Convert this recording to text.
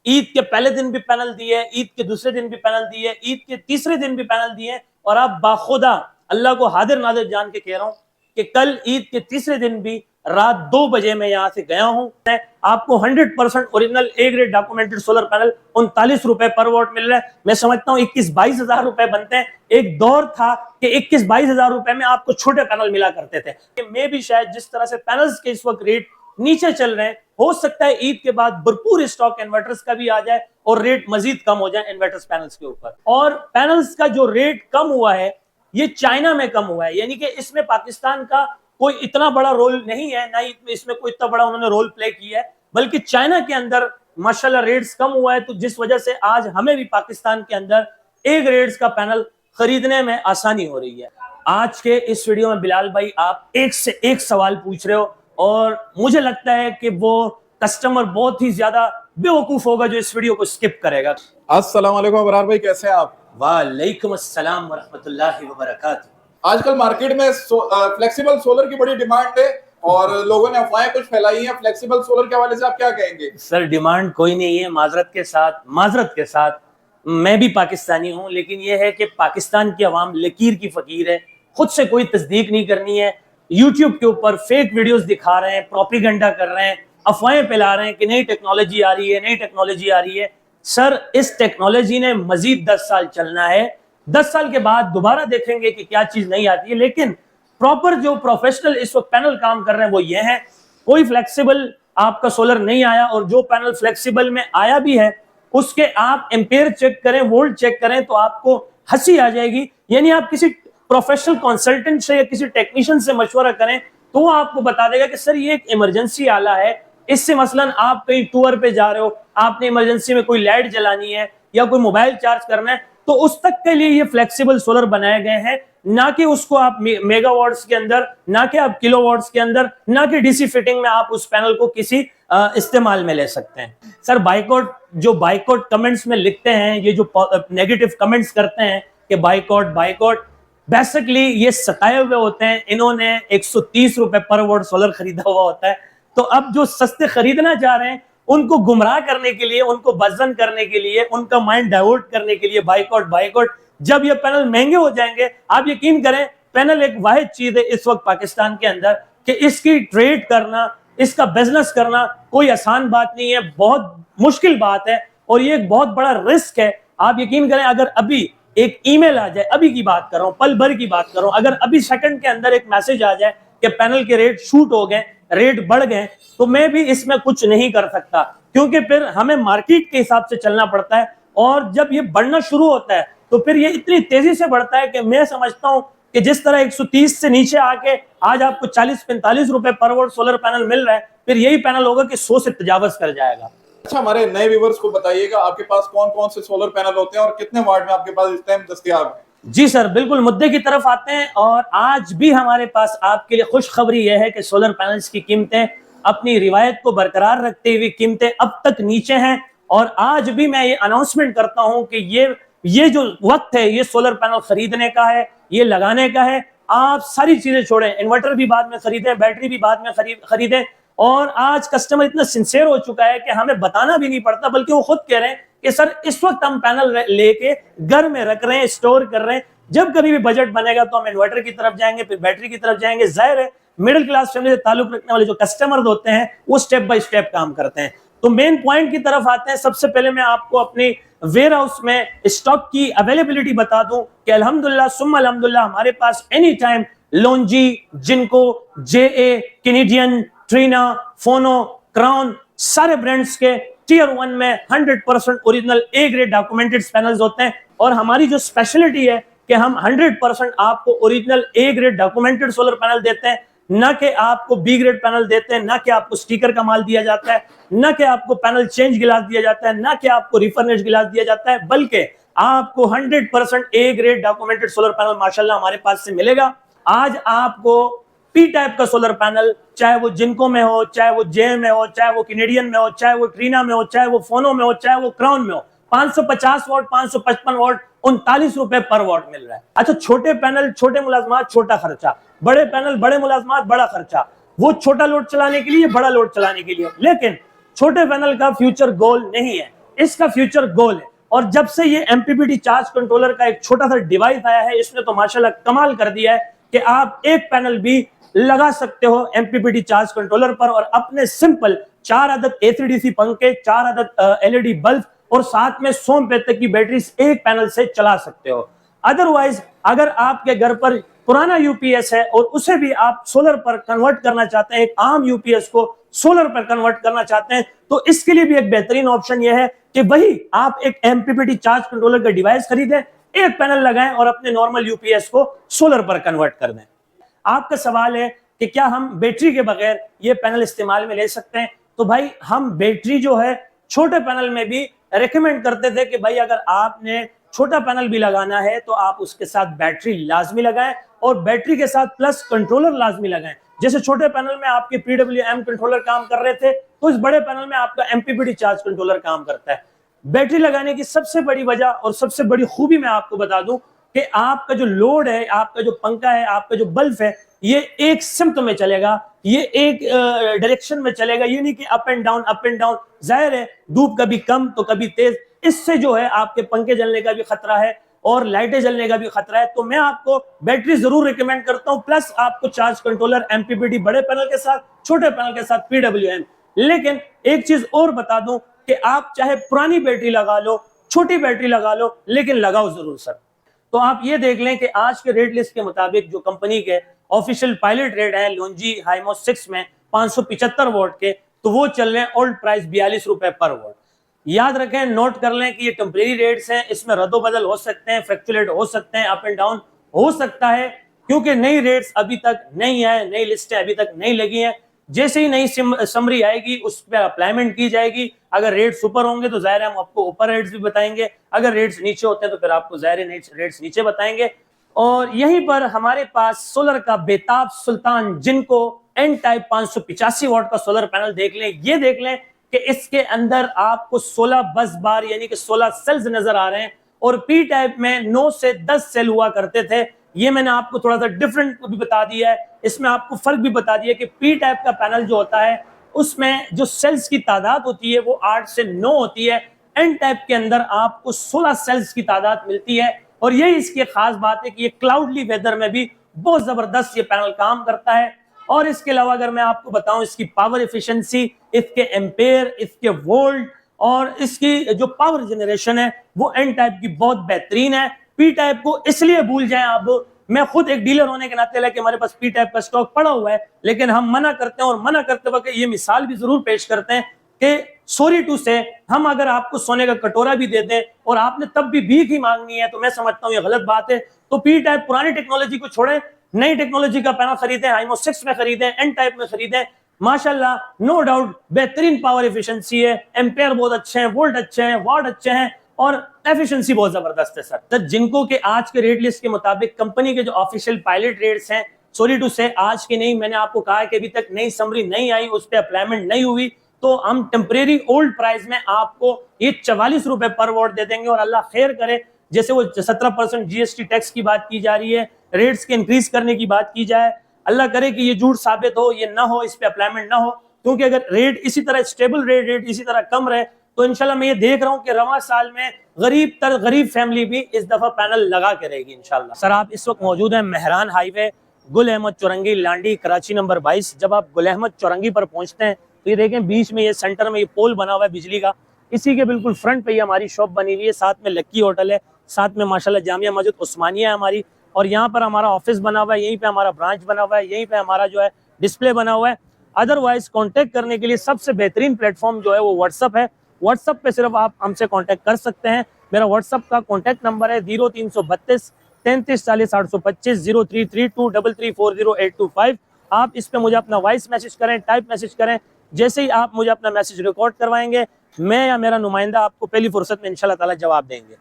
ईद के पहले दिन भी पैनल दिए, ईद के दूसरे दिन भी पैनल दिए, ईद के तीसरे दिन भी पैनल दिए। और आप बाखुदा अल्लाह को हाजिर नाजिर जान के कह रहा हूं कि कल ईद के तीसरे दिन भी रात 2 बजे मैं यहां से गया हूं। आपको 100% original A grade documented solar panel 39 रुपए पर वॉट मिल रहा है। मैं समझता हूं 21-22 हजार रुपए बनते हैं। एक दौर था कि 21-22 हजार रुपए में आपको छोटे पैनल मिला करते थे। मैं भी शायद जिस तरह से पैनल्स के इस वक्त रेट नीचे चल रहे हैं, हो सकता है ईद के बाद भरपूर स्टॉक इन्वर्टर्स का भी आ जाए और रेट मजीद कम हो जाए इन्वर्टर्स पैनल्स के ऊपर। और पैनल्स का जो रेट कम हुआ है ये चाइना में कम हुआ है, यानी कि इसमें पाकिस्तान का कोई इतना बड़ा रोल नहीं है, ना ही इसमें कोई इतना बड़ा उन्होंने रोल प्ले किया है, बल्कि चाइना के अंदर माशाल्लाह रेट्स कम हुआ है। तो जिस वजह से आज हमें भी पाकिस्तान के अंदर ए ग्रेड्स का पैनल खरीदने में आसानी हो रही है। आज के इस वीडियो में बिलाल भाई आप एक से एक सवाल पूछ रहे हो और मुझे लगता है कि वो कस्टमर बहुत ही ज्यादा बेवकूफ होगा जो इस वीडियो को स्किप करेगा। अस्सलाम वालेकुम अबरार भाई, कैसे हैं आप? वालेकुम अस्सलाम व रहमतुल्लाहि व बरकातुहू। आजकल मार्केट में फ्लेक्सिबल सोलर की बड़ी डिमांड है और लोगों ने अफवाहें कुछ फैलाई हैं फ्लेक्सिबल सोलर के हवाले से, आप क्या कहेंगे? सर डिमांड कोई नहीं है, माजरत के साथ मैं भी पाकिस्तानी हूं, लेकिन यह है कि पाकिस्तान की अवाम लकीर की फकीर है, खुद से कोई तस्दीक नहीं करनी है। यूट्यूब के ऊपर फेक वीडियोस दिखा रहे हैं, प्रोपेगेंडा कर रहे हैं, अफवाहें फैला रहे हैं कि नई टेक्नोलॉजी आ रही है, नई टेक्नोलॉजी आ रही है। सर इस टेक्नोलॉजी ने मजीद 10 साल चलना है, 10 साल के बाद दोबारा देखेंगे कि क्या चीज नहीं आती है। लेकिन प्रॉपर जो प्रोफेशनल इस वक्त पैनल काम कर रहे हैं वो ये है, कोई फ्लेक्सिबल आपका सोलर नहीं आया, और जो पैनल फ्लेक्सिबल में आया भी है उसके आप एम्पेयर चेक करें, वोल्ट चेक करें तो आपको हंसी आ जाएगी। यानी आप किसी प्रोफेशनल कंसल्टेंट से या किसी टेक्नीशियन से मशवरा करें तो वो आपको बता देगा कि सर ये एक इमरजेंसी आला है, इससे मसलन आप कहीं टूर पे जा रहे हो, आपने इमरजेंसी में कोई लाइट जलानी है या कोई मोबाइल चार्ज करना है, तो उस तक के लिए ये फ्लेक्सिबल सोलर बनाए गए हैं, ना कि उसको आप मेगावाट्स के अंदर, ना कि आप किलोवाट्स के अंदर, ना कि डीसी फिटिंग में आप उस पैनल को किसी इस्तेमाल में ले सकते हैं। सर बाइकआउट कमेंट्स में लिखते हैं, ये जो नेगेटिव कमेंट्स करते हैं कि बाइकआउट, बेसिकली ये सताए हुए होते हैं। इन्होंने 130 रुपए पर वोट सोलर खरीदा हुआ होता है, तो अब जो सस्ते खरीदना चाह रहे हैं उनको गुमराह करने के लिए, उनको बजन करने के लिए, उनका माइंड डाइवर्ट करने के लिए बाइकआउट। जब ये पैनल महंगे हो जाएंगे, आप यकीन करें पैनल एक वाहिद चीज है इस वक्त पाकिस्तान के अंदर कि इसकी ट्रेड करना, इसका बिजनेस करना कोई आसान बात नहीं है, बहुत मुश्किल बात है और ये एक बहुत बड़ा रिस्क है। आप यकीन करें अगर अभी एक ईमेल आ जाए, अभी की बात कर रहा हूं, पल भर की बात कर रहा हूं, अगर अभी सेकंड के अंदर एक मैसेज आ जाए कि पैनल के रेट शूट हो गए, रेट बढ़ गए, तो मैं भी इसमें कुछ नहीं कर सकता, क्योंकि फिर हमें मार्केट के हिसाब से चलना पड़ता है। और जब ये बढ़ना शुरू होता है तो फिर ये इतनी तेजी से बढ़ता है कि मैं समझता हूं कि जिस तरह 130 से नीचे आके आज आपको 40-45 रुपए पर वोट सोलर पैनल मिल रहा है, फिर यही पैनल होगा कि 100 से तजावज कर जाएगा। अच्छा, हमारे नए व्यूअर्स को बताइएगा आपके पास कौन कौन से सोलर पैनल होते हैं और कितने वाट में आपके पास इस टाइम दस्तयाब है? जी सर, बिल्कुल मुद्दे की तरफ आते हैं। और आज भी हमारे पास आपके लिए खुशखबरी यह है कि सोलर पैनल्स की कीमतें अपनी रिवायत को बरकरार रखते हुए कीमतें अब तक नीचे हैं। और आज भी मैं ये अनाउंसमेंट करता हूं कि ये जो वक्त है ये सोलर पैनल खरीदने का है, ये लगाने का है। आप सारी चीजें छोड़ें, इन्वर्टर भी बाद में खरीदें, बैटरी भी बाद में खरीदें। और आज कस्टमर इतना सिंसियर हो चुका है कि हमें बताना भी नहीं पड़ता, बल्कि वो खुद कह रहे हैं कि सर इस वक्त हम पैनल लेके घर में रख रहे हैं, स्टोर कर रहे हैं, जब कभी भी बजट बनेगा तो हम इन्वर्टर की तरफ जाएंगे, फिर बैटरी की तरफ जाएंगे। जाहिर है मिडिल क्लास फैमिली से ताल्लुक रखने वाले जो कस्टमर होते हैं वो स्टेप बाय स्टेप काम करते हैं। तो मेन पॉइंट की तरफ आते हैं। सबसे पहले मैं आपको अपनी वेयर हाउस में स्टॉक की अवेलेबिलिटी बता दूं कि अल्हम्दुलिल्लाह सुम्मा अल्हम्दुलिल्लाह हमारे पास एनी टाइम लोंजी, जिनको, जेए, कैनेडियन, ट्रीना, फोनो, क्राउन, सारे ब्रांड्स के टियर 1 में 100% original A grade documented panels होते हैं। और हमारी जो स्पेशलिटी है कि हम 100% आपको original A grade documented solar panel देते हैं, ना कि आपको बी ग्रेड पैनल देते हैं, ना कि आपको स्टिकर का माल दिया जाता है, ना कि आपको पैनल चेंज गिलास दिया जाता है, ना कि आपको रिफर्निश्ड गिलास दिया जाता है, बल्कि आपको 100% A grade documented solar panel माशाल्लाह हमारे पास से मिलेगा। आज आपको पी टाइप का सोलर पैनल, चाहे वो जिनको में हो, चाहे वो जे में हो, चाहे वो कैनेडियन में हो, चाहे वो ट्रीना में हो, चाहे वो फोनो में हो, चाहे वो क्राउन में हो, 550 वॉट, 555 वॉट, 39 रुपए पर वॉट मिल रहा है। अच्छा, छोटे पैनल छोटे मुलाजमात छोटा खर्चा, बड़े पैनल बड़े मुलाजमात बड़ा खर्चा, वो छोटा लोड चलाने के लिए, बड़ा लोड चलाने के लिए। लेकिन छोटे पैनल का फ्यूचर गोल नहीं है, इसका फ्यूचर गोल है। और जब से ये MPPT चार्ज कंट्रोलर का एक छोटा सा डिवाइस आया है, इसने तो माशाल्लाह कमाल कर दिया है कि आप एक पैनल भी लगा सकते हो MPPT चार्ज कंट्रोलर पर और अपने सिंपल 4 अदद AC/DC पंखे, 4 अदद LED बल्ब और साथ में 100 रुपए तक की बैटरी एक पैनल से चला सकते हो। अदरवाइज अगर आपके घर पर पुराना यूपीएस है और उसे भी आप सोलर पर कन्वर्ट करना चाहते हैं, एक आम यूपीएस को सोलर पर कन्वर्ट करना चाहते हैं, तो इसके लिए भी एक बेहतरीन ऑप्शन यह है कि वही आप एक MPPT चार्ज कंट्रोलर का डिवाइस खरीदें, एक पैनल लगाएं और अपने नॉर्मल यूपीएस को सोलर पर कन्वर्ट कर दें। आपका सवाल है कि क्या हम बैटरी के बगैर ये पैनल इस्तेमाल में ले सकते हैं? तो भाई हम बैटरी जो है छोटे पैनल में भी रेकमेंड करते थे कि भाई अगर आपने छोटा पैनल भी लगाना है तो आप उसके साथ बैटरी लाजमी लगाएं और बैटरी के साथ प्लस कंट्रोलर लाजमी लगाएं। जैसे छोटे पैनल में आपके PWM कंट्रोलर काम कर रहे थे, तो इस बड़े पैनल में आपका MPPT चार्ज कंट्रोलर काम करता है। बैटरी लगाने की सबसे बड़ी वजह और सबसे बड़ी खूबी मैं आपको बता दूं कि आपका जो लोड है, आपका जो पंखा है, आपका जो बल्ब है, ये एक सिम्त में चलेगा, ये एक डायरेक्शन में चलेगा, ये नहीं कि अप एंड डाउन। जाहिर है धूप कभी कम तो कभी तेज, इससे जो है आपके पंखे जलने का भी खतरा है और लाइटें जलने का भी खतरा है। तो मैं आपको बैटरी जरूर रिकमेंड करता हूं, प्लस आपको चार्ज कंट्रोलर MPPT बड़े पैनल के साथ, छोटे पैनल के साथ PWM। लेकिन एक चीज और बता दूं कि आप चाहे पुरानी बैटरी लगा लो, छोटी बैटरी लगा लो, लेकिन लगाओ जरूर सर। तो आप ये देख लें कि आज के रेट लिस्ट के मुताबिक जो कंपनी के ऑफिशियल पायलट रेट है लोन्जी हाइमो 6 में 575 वोल्ट के, तो वो चल रहे हैं ओल्ड प्राइस 42 रुपए पर वोल्ट। याद रखें, नोट कर लें कि ये टेम्परेरी रेट्स हैं, इसमें रद्दोबदल हो सकते हैं, फ्लक्चुएट हो सकते हैं, अप एंड डाउन हो सकता है, क्योंकि नई रेट्स अभी तक नहीं आए, नई लिस्टें अभी तक नहीं लगी हैं। जैसे ही नई समरी आएगी उस पर अप्लाईमेंट की जाएगी। अगर रेट्स ऊपर होंगे तो जाहिर है हम आपको ऊपर रेट्स भी बताएंगे, अगर रेट्स नीचे होते हैं तो फिर आपको जाहिर है रेट्स नीचे बताएंगे। और यहीं पर हमारे पास सोलर का बेताब सुल्तान जिनको एन टाइप 585 वॉट का सोलर पैनल देख लें। ये देख लें कि इसके अंदर आपको 16 बस बार यानी कि 16 सेल्स नजर आ रहे हैं और पी टाइप में 9 से 10 सेल हुआ करते थे। ये मैंने आपको थोड़ा सा डिफरेंट भी बता दिया है, इसमें आपको फर्क भी बता दिया कि पी टाइप का पैनल जो होता है उसमें जो सेल्स की तादाद होती है वो 8 से 9 होती है। एन टाइप के अंदर आपको 16 सेल्स की तादाद मिलती है और यही इसकी खास बात है कि ये क्लाउडली वेदर में भी बहुत जबरदस्त ये पैनल काम करता है। और इसके अलावा अगर मैं आपको बताऊं इसकी पावर एफिशिएंसी, इसके एम्पेयर, इसके वोल्ट और इसकी जो पावर जनरेशन है वो एन टाइप की बहुत बेहतरीन है। पी टाइप को इसलिए भूल जाएं आप, मैं खुद एक डीलर होने के नाते लेके हमारे पास पी टाइप का स्टॉक पड़ा हुआ है, लेकिन हम मना करते हैं और मना करते वक्त ये मिसाल भी जरूर पेश करते हैं कि सॉरी टू से हम अगर आपको सोने का कटोरा भी दे दें और आपने तब भी भीख ही मांगनी है तो मैं समझता हूं ये गलत बात है। तो पी टाइप पुरानी टेक्नोलॉजी को छोड़ें, नई टेक्नोलॉजी का पैनल खरीदें, हाइमो 6 में खरीदें, एन टाइप में खरीदें। माशाल्लाह नो डाउट बेहतरीन पावर एफिशिएंसी है, एम्पेयर बहुत अच्छे हैं, वोल्ट अच्छे हैं, वाट अच्छे हैं और एफिशिएंसी बहुत जबरदस्त है सर। तो जिनको के आज के रेट लिस्ट के मुताबिक कंपनी के जो ऑफिशियल पायलट रेट्स हैं, सॉरी टू से आज के नहीं, मैंने आपको कहा कि अभी तक नई समरी नहीं आई, उस पर अप्लाईमेंट नहीं हुई, तो हम टेम्परेरी ओल्ड प्राइस में आपको ये 44 रुपए पर वोट दे देंगे। और अल्लाह खैर करे, जैसे वो 17% GST टैक्स की बात की जा रही है, रेट्स के इंक्रीज करने की बात की जाए, अल्लाह करे कि ये झूठ साबित हो, ये ना हो, इस पे अप्लाईमेंट ना हो, क्योंकि अगर रेट इसी तरह स्टेबल रेट इसी तरह कम रहे तो इंशाल्लाह मैं ये देख रहा हूँ कि रवां साल में गरीब फैमिली भी इस दफा पैनल लगा के रहेगी इंशाल्लाह। सर आप इस वक्त मौजूद हैं मेहरान हाईवे, गुल अहमद चौरंगी, लांडी, कराची नंबर 22। जब आप गुल अहमद चौरंगी पर पहुंचते हैं तो ये देखें बीच में ये सेंटर में ये पोल बना हुआ है बिजली का, इसी के बिल्कुल फ्रंट पे ये हमारी शॉप बनी हुई है, साथ में लक्की होटल है, साथ में माशाल्लाह जामिया मस्जिद उस्मानिया है हमारी, और यहाँ पर हमारा ऑफिस बना हुआ है, यहीं पे हमारा ब्रांच बना हुआ है, यहीं पे हमारा जो है डिस्प्ले बना हुआ है। अदरवाइज कांटेक्ट करने के लिए सबसे बेहतरीन प्लेटफॉर्म जो है वो व्हाट्सअप है। व्हाट्सअप पे सिर्फ आप हमसे कांटेक्ट कर सकते हैं। मेरा व्हाट्सअप का कांटेक्ट नंबर है 0332 33 40 825 033233400825। आप इस पे मुझे अपना वॉइस मैसेज करें, टाइप मैसेज करें, जैसे ही आप मुझे अपना मैसेज रिकॉर्ड करवाएंगे मैं या मेरा नुमाइंदा आपको पहली फुर्सत में इंशाल्लाह ताला जवाब देंगे।